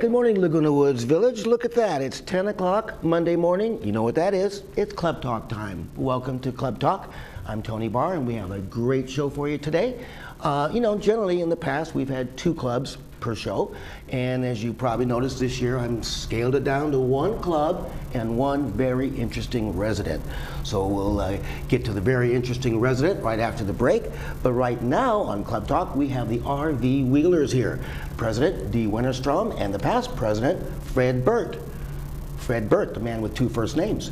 good morning, Laguna Woods Village. Look at that. It's 10 o'clock Monday morning. You know what that is. It's Club Talk time. Welcome to Club Talk. I'm Tony Barr, and we have a great show for you today. Generally in the past, we've had 2 clubs per show. And as you probably noticed this year, I'm scaled it down to 1 club and 1 very interesting resident. So we'll get to the very interesting resident right after the break. But right now on Club Talk, we have the RV Wheelers here. President Dee Wennerstrom and the past president, Fred Burt. Fred Burt, the man with 2 first names.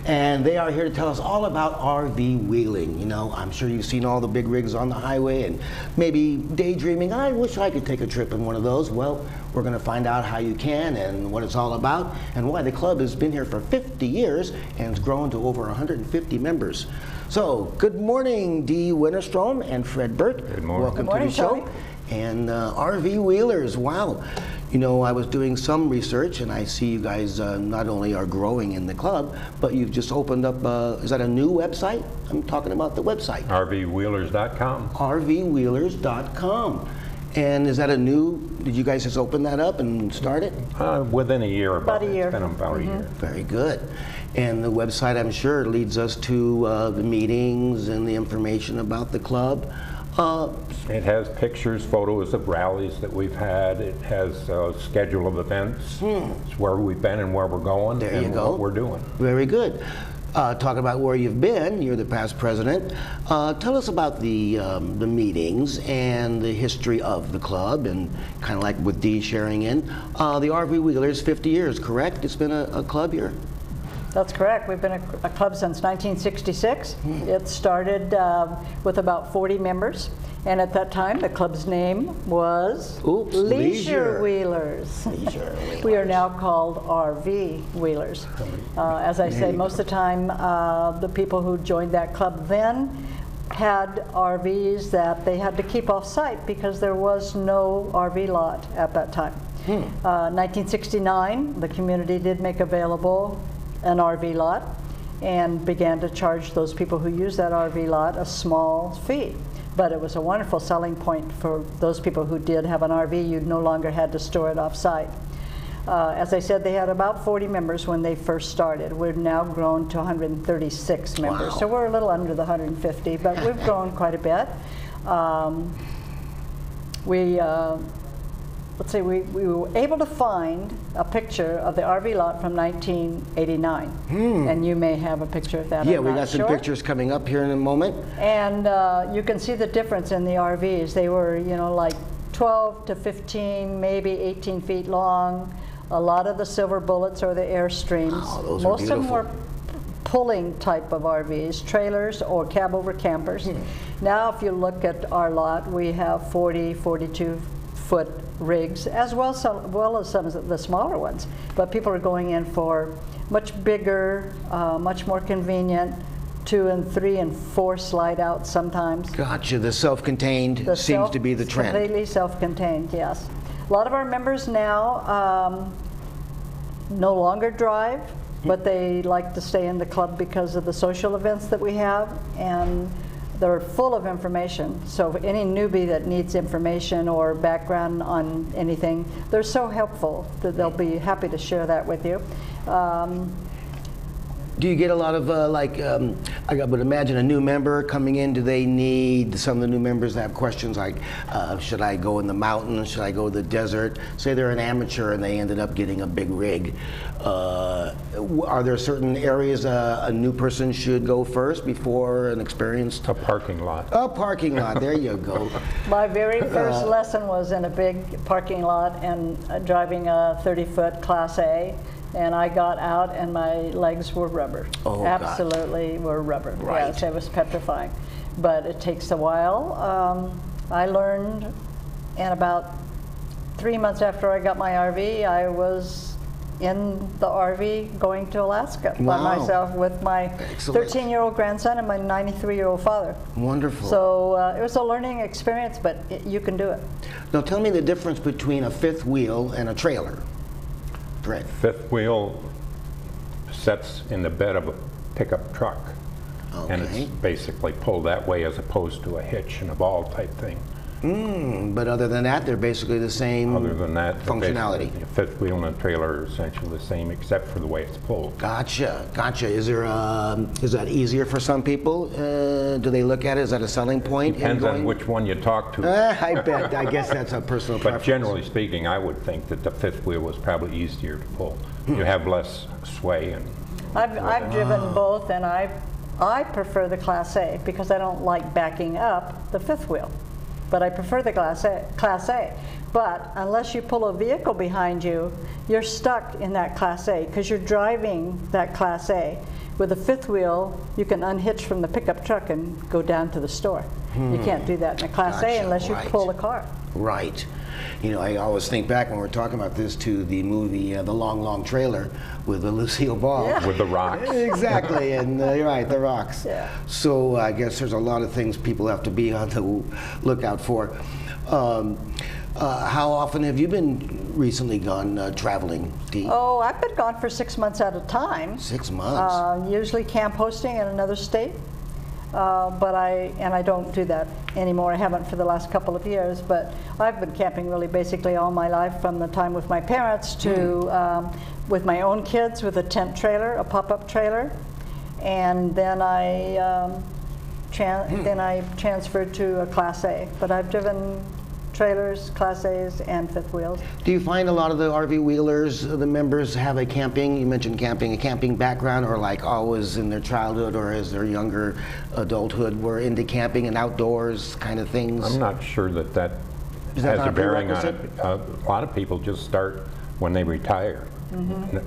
And they are here to tell us all about RV wheeling. You know, I'm sure you've seen all the big rigs on the highway and maybe daydreaming, I wish I could take a trip in one of those. Well, we're going to find out how you can and what it's all about and why the club has been here for 50 years and has grown to over 150 members. So, good morning, Dee Wennerstrom and Fred Burt. Good morning. Welcome Good morning, to the show. Tony. And RV Wheelers, wow. You know, I was doing some research and I see you guys not only are growing in the club, but you've just opened up, is that a new website? I'm talking about the website. RVWheelers.com. RVWheelers.com. And is that a new, did you guys just open that up and start it? Within a year. About a year. It's been about a year. Very good. And the website, I'm sure, leads us to the meetings and the information about the club. It has pictures, photos of rallies that we've had. It has a schedule of events. It's where we've been and where we're going There you go. what we're doing. Very good. Talking about where you've been, you're the past president. Tell us about the meetings and the history of the club, and kind of like with Dee sharing in. The RV Wheelers, 50 years, correct? It's been a club here? That's correct. We've been a club since 1966. It started with about 40 members, and at that time the club's name was Leisure Wheelers. Leisure Wheelers. We are now called RV Wheelers. As I say, most of the time the people who joined that club then had RVs that they had to keep off site because there was no RV lot at that time. 1969, the community did make available an RV lot and began to charge those people who use that RV lot a small fee. But it was a wonderful selling point for those people who did have an RV. You no longer had to store it off-site. As I said, they had about 40 members when they first started. We've now grown to 136 members. Wow. So we're a little under the 150, but we've grown quite a bit. Let's see, we were able to find a picture of the RV lot from 1989. And you may have a picture of that. Yeah, I'm we not got some sure. pictures coming up here in a moment. And you can see the difference in the RVs. They were, you know, like 12 to 15, maybe 18 feet long. A lot of the Silver Bullets or the Airstreams. Oh, those are Most of them beautiful. were pulling type of RVs, trailers or cab over campers. Now if you look at our lot, we have 40, 42 foot rigs, as well as some of the smaller ones. But people are going in for much bigger, much more convenient, 2 and 3 and 4 slide out sometimes. Gotcha, the self-contained seems to be the trend. Completely self-contained, yes. A lot of our members now no longer drive, but they like to stay in the club because of the social events that we have, and they're full of information. So if any newbie that needs information or background on anything, they're so helpful that they'll be happy to share that with you. Do you get a lot of, I would imagine a new member coming in, do they need, some of the new members that have questions like, should I go in the mountains, should I go to the desert? Say they're an amateur and they ended up getting a big rig. Are there certain areas a new person should go first before an experienced? A parking lot. A parking lot, there you go. My very first lesson was in a big parking lot and driving a 30-foot Class A. And I got out and my legs were rubber. Oh, absolutely were rubber. Right. Yes, it was petrifying. But it takes a while. I learned, and about 3 months after I got my RV, I was in the RV going to Alaska by myself with my 13-year-old grandson and my 93-year-old father. Wonderful. So it was a learning experience, but you can do it. Now tell me the difference between a fifth wheel and a trailer. Fred. Fifth wheel sets in the bed of a pickup truck. Okay. And it's basically pulled that way as opposed to a hitch and a ball type thing. But other than that, they're basically the same Other than that, functionality. the fifth wheel and the trailer are essentially the same except for the way it's pulled. Gotcha, gotcha. Is that easier for some people? Do they look at it? Is that a selling point? in Depends on going- which one you talk to. I bet. I guess that's a personal But preference. generally speaking, I would think that the fifth wheel was probably easier to pull. You have less sway and I've driven both, and I prefer the Class A because I don't like backing up the fifth wheel. But I prefer the Class A. But unless you pull a vehicle behind you, you're stuck in that Class A because you're driving that Class A. With a fifth wheel, you can unhitch from the pickup truck and go down to the store. You can't do that in a Class A Gotcha, unless you right. pull a car. Right. You know, I always think back when we're talking about this to the movie The Long, Long Trailer with Lucille Ball. Yeah. with the rocks. Exactly, and you're right, the rocks. Yeah. So I guess there's a lot of things people have to be on the lookout for. How often have you been recently gone traveling, Dee? Oh, I've been gone for 6 months at a time. 6 months. Usually camp hosting in another state. But I don't do that anymore. I haven't for the last couple of years, but I've been camping really basically all my life, from the time with my parents to with my own kids with a tent trailer, a pop-up trailer, and then I transferred to a Class A. But I've driven trailers, Class A's, and fifth wheels. Do you find a lot of the RV wheelers, the members, have a camping, you mentioned camping, a camping background, or like always in their childhood or as their younger adulthood were into camping and outdoors kind of things? I'm not sure that Is that has not a a bearing on it. prerequisite? A lot of people just start when they retire.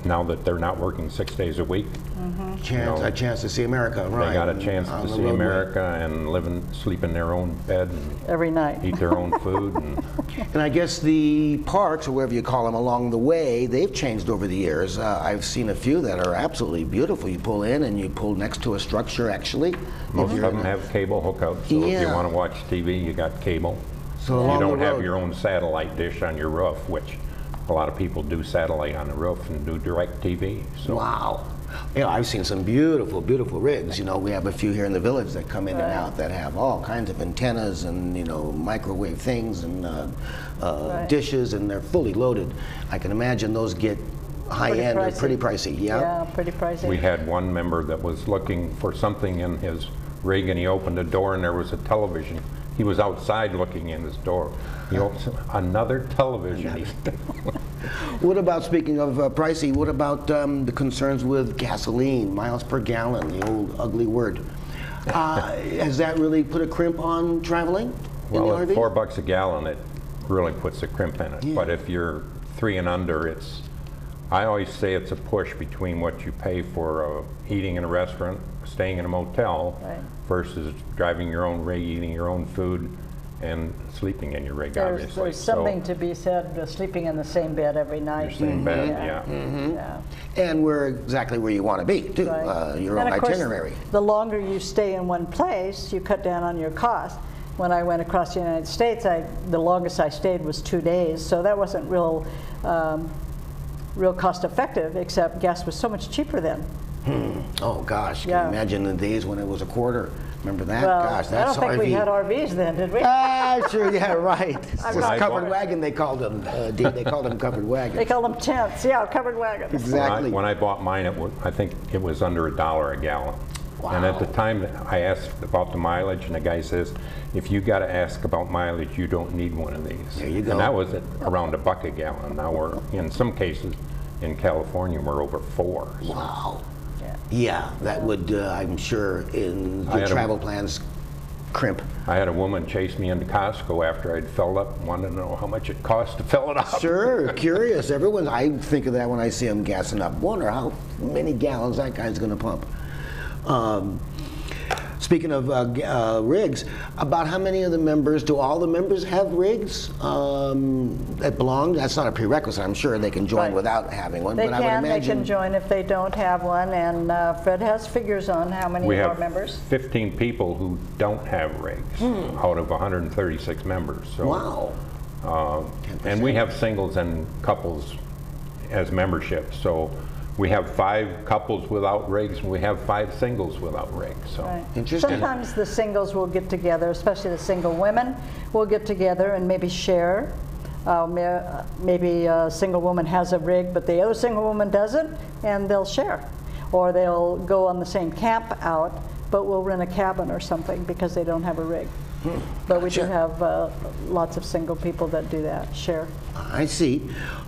Now that they're not working 6 days a week, A chance to see America, right? they got a chance on to the see roadway. America and sleep in their own bed and Every night. eat their own food. And And I guess the parks, or whatever you call them, along the way, they've changed over the years. I've seen a few that are absolutely beautiful. You pull in and you pull next to a structure, actually. most of them have cable hookups, so if Yeah. you want to watch TV, you got cable. So You along don't the have road. your own satellite dish on your roof, which a lot of people do satellite on the roof and do direct TV. So Wow. You know, I've seen some beautiful, beautiful rigs. You know, we have a few here in the village that come in and Right. out that have all kinds of antennas and, you know, microwave things and Right. dishes, and they're fully loaded. I can imagine those get high-end or pretty pricey. Yeah? Yeah, pretty pricey. we had one member that was looking for something in his rig, and he opened the door and there was a television. He was outside looking in his door. He opens another television. What about, speaking of pricey, what about the concerns with gasoline, miles per gallon, the old ugly word? Has that really put a crimp on traveling in Well, the at RV? $4 a gallon, it really puts a crimp in it. Yeah. But if you're 3 and under, I always say it's a push between what you pay for eating in a restaurant, staying in a motel, Right. versus driving your own rig, eating your own food, and sleeping in your rig, obviously. There's something to be said with sleeping in the same bed every night. Your same bed, Yeah. yeah. Yeah. And we're exactly where you want to be, too, Right. your And own of course, itinerary. the longer you stay in one place, you cut down on your cost. When I went across the United States, the longest I stayed was 2 days, so that wasn't real cost effective, except gas was so much cheaper then. Oh, gosh, can Yeah. you imagine the days when it was a quarter? Remember that? Well, Gosh, I that's don't think we RV. had RVs then, did we? Sure, yeah, right. It's I'm just not- covered wagon, they called them, they called them covered They wagons. call them tents, yeah, covered wagons. Exactly. When I bought mine, I think it was under $1 a gallon. And at the Wow. time, I asked about the mileage, and the guy says, if you got to ask about mileage, you don't need one of these. There you go. And that was at around $1 a gallon. Now we're, in some cases, in California, we're over 4. So Wow. Yeah. Yeah, that would, I'm sure, in I your had a- travel plans, crimp. I had a woman chase me into Costco after I'd filled up and wanted to know how much it cost to fill it up. Sure, curious. Everyone, I think of that when I see them gassing up. Wonder how many gallons that guy's going to pump. Speaking of rigs, about how many of the members, do all the members have rigs that belong? That's not a prerequisite. I'm sure they can join Right. without having one. They but I would can imagine join if they don't have one, and Fred has figures on how many We of our have members. 15 people who don't have rigs out of 136 members. So, Wow. and we have singles and couples as membership. So We have 5 couples without rigs, and we have 5 singles without rigs. So Right. Interesting. Sometimes the singles will get together, especially the single women will get together and maybe share. Maybe a single woman has a rig, but the other single woman doesn't, and they'll share. Or they'll go on the same camp out, but we'll rent a cabin or something because they don't have a rig. But we do Gotcha. have lots of single people that do that, share. I see.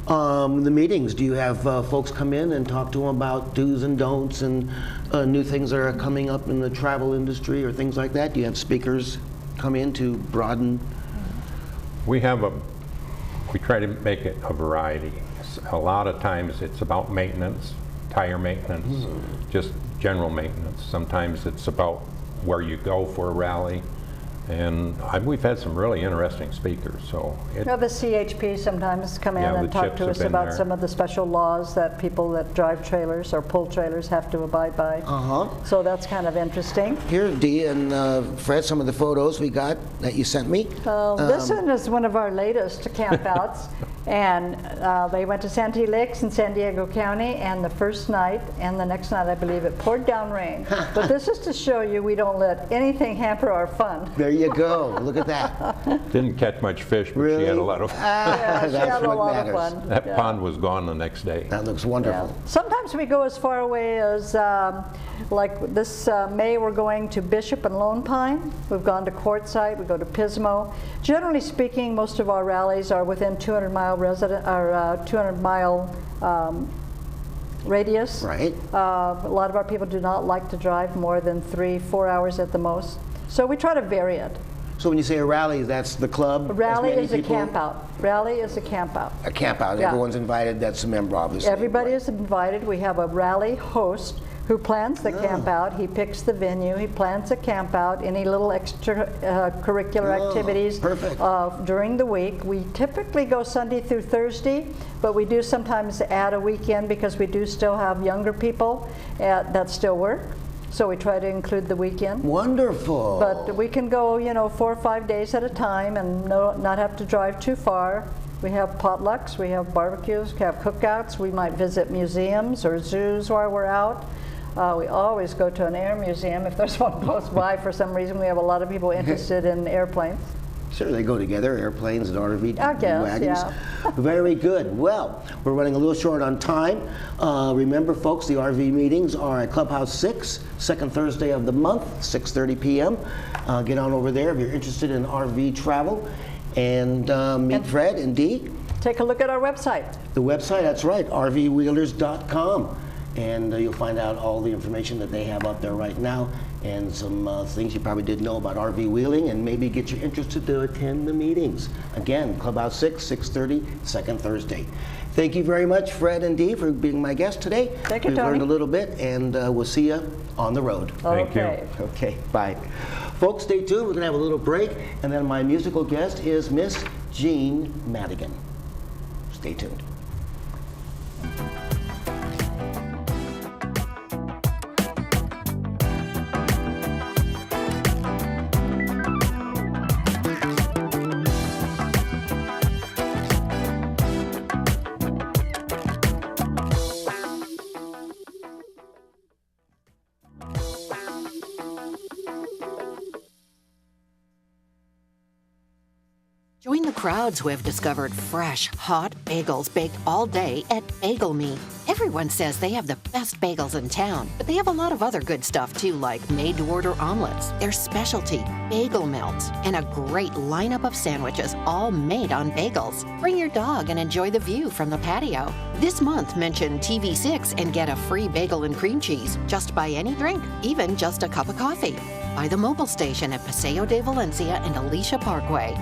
The meetings, do you have folks come in and talk to them about do's and don'ts and new things that are coming up in the travel industry or things like that? Do you have speakers come in to broaden? we try to make it a variety. A lot of times it's about maintenance, tire maintenance, just general maintenance. Sometimes it's about where you go for a rally. And we've had some really interesting speakers. So You know, the CHP sometimes come in Yeah, and the talk chips to have us been about there. some of the special laws that people that drive trailers or pull trailers have to abide by. Uh-huh. So that's kind of interesting. Here, Dee and Fred, some of the photos we got that you sent me. This one is one of our latest campouts, and they went to Santee Lakes in San Diego County, and the first night and the next night, I believe, it poured down rain. But this is to show you we don't let anything hamper our fun. There you go. Look at that. didn't catch much fish, but Really? she had a lot of. Yeah, she That's had a what lot matters. of fun. That Yeah. pond was gone the next day. That looks Yeah. wonderful. Sometimes we go as far away as, like this May, we're going to Bishop and Lone Pine. We've gone to Quartzsite. We go to Pismo. Generally speaking, most of our rallies are within 200-mile radius. Right. A lot of our people do not like to drive more than 3-4 hours at the most. So we try to vary it. So when you say a rally, that's the club? A rally as many is a people? camp out. Rally is a camp out. A camp out. Yeah. Everyone's invited. That's a member, obviously. Everybody is invited. We have a rally host who plans the camp out. He picks the venue. He plans a camp out, any little extra curricular activities perfect. During the week. We typically go Sunday through Thursday, but we do sometimes add a weekend because we do still have younger people that still work. So we try to include the weekend. Wonderful. But we can go, 4 or 5 days at a time and not have to drive too far. We have potlucks, we have barbecues, we have cookouts. We might visit museums or zoos while we're out. We always go to an air museum if there's one close by. For some reason, we have a lot of people interested in airplanes. Sure, they go together, airplanes and RV I guess, wagons. yeah. Very good. Well, we're running a little short on time. Remember, folks, the RV meetings are at Clubhouse 6, second Thursday of the month, 6:30 p.m. Get on over there if you're interested in RV travel. And meet Fred and Dee. Take a look at our website. The website, that's right, rvwheelers.com. And you'll find out all the information that they have up there right now and some things you probably didn't know about RV wheeling and maybe get you interested to attend the meetings. Again, Clubhouse 6, 6:30, second Thursday. Thank you very much, Fred and Dee, for being my guest today. Thank you, We've Tony. learned a little bit, and we'll see you on the road. Thank you. Okay. Okay, bye. Folks, stay tuned. We're going to have a little break, and then my musical guest is Miss Jean Madigan. Stay tuned. Join the crowds who have discovered fresh, hot bagels baked all day at Bagel Me. Everyone says they have the best bagels in town, but they have a lot of other good stuff too, like made-to-order omelets, their specialty, bagel melts, and a great lineup of sandwiches, all made on bagels. Bring your dog and enjoy the view from the patio. This month, mention TV6 and get a free bagel and cream cheese. Just buy any drink, even just a cup of coffee. By the mobile station at Paseo de Valencia and Alicia Parkway.